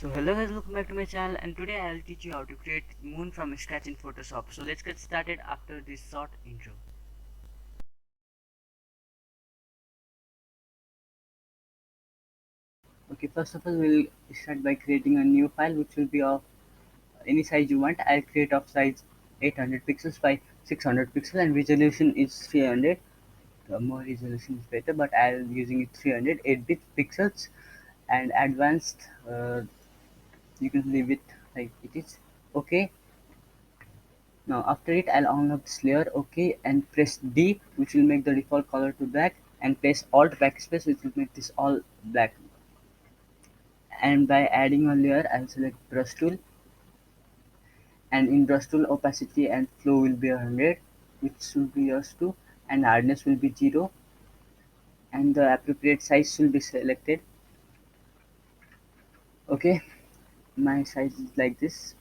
So hello guys, welcome back to my channel, and today I'll teach you how to create moon from scratch in Photoshop. So let's get started after this short intro. Okay, first of all we'll start by creating a new file which will be of any size you want. I'll create of size 800 pixels by 600 pixels and resolution is 300. More resolution is better, but I'll using it 300 8-bit pixels and advanced. You can leave it like it is. Okay. Now after it I'll unlock this layer, okay, and press D which will make the default color to black, and press Alt backspace which will make this all black. And by adding a layer I'll select brush tool, and in brush tool opacity and flow will be 100, which will be yours too, and hardness will be 0, and the appropriate size will be selected. Okay, my size is like this,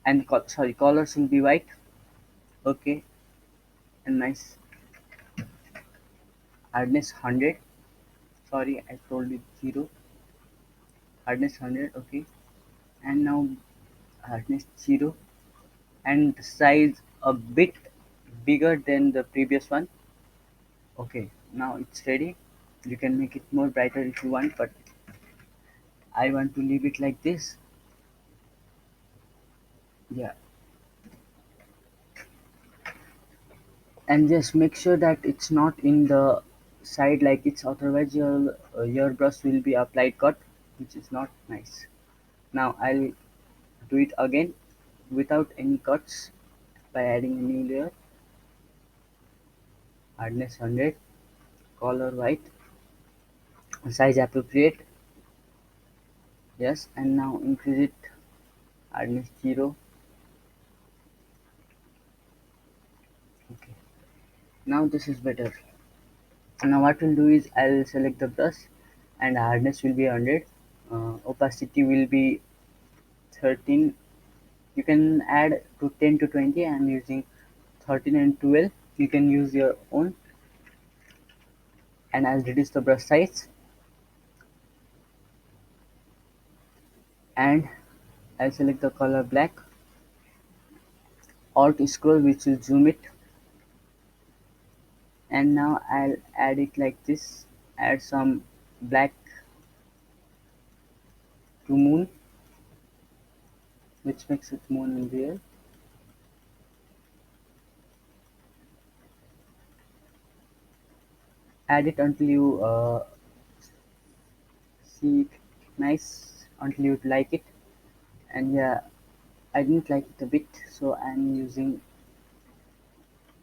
and colors will be white. Okay, and my hardness 100. Sorry, I told it 0. Hardness 100. Okay, and now hardness 0 and size a bit bigger than the previous one. Okay, now it's ready. You can make it more brighter if you want, but I want to leave it like this. Yeah, and just make sure that it's not in the side like it's, otherwise your brush will be applied cut, which is not nice. Now I'll do it again without any cuts by adding a new layer. Hardness 100, color white, size appropriate. Yes, and now increase it. Hardness 0. Okay, now this is better. Now what we'll do is I'll select the brush, and hardness will be 100. Opacity will be 13. You can add to 10 to 20. I'm using 13 and 12. You can use your own. And I'll reduce the brush size, and I'll select the color black. Alt scroll which will zoom it, and now I'll add it like this. Add some black to moon, which makes it moon in real. Add it until you see it nice, until you like it. And yeah, I didn't like it a bit, so I'm using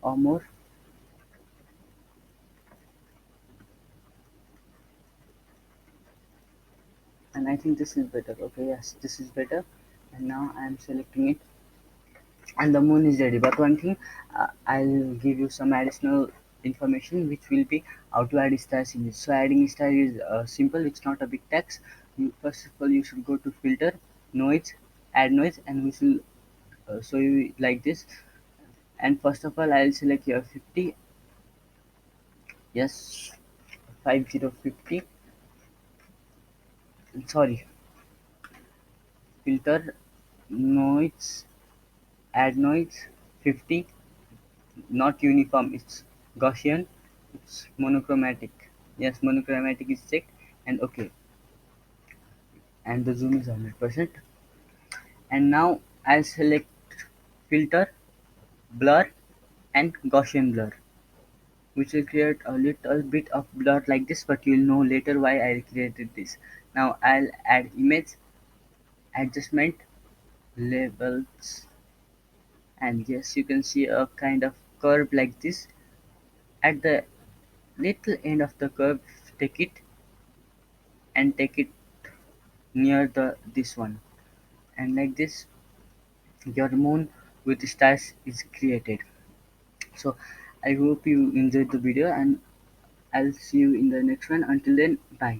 more, and I think this is better. Okay, yes, this is better. And now I'm selecting it, and the moon is ready. But one thing, I'll give you some additional information which will be how to add stars in this. So adding star is simple, it's not a big tax. First of all you should go to filter, noise, add noise, and we will show you like this. And first of all I'll select here 50. Yes, 5050. Sorry, filter, noise, add noise, 50. Not uniform, it's Gaussian, it's monochromatic. Yes, monochromatic is checked, and okay, and the zoom is 100%. And now I'll select filter, blur, and Gaussian blur, which will create a little bit of blur like this, but you'll know later why I created this. Now I'll add image, adjustment, labels, and yes, you can see a kind of curve like this. At the little end of the curve, take it and take it near the this one, and like this your moon with stars is created. So I hope you enjoyed the video, and I'll see you in the next one. Until then, bye.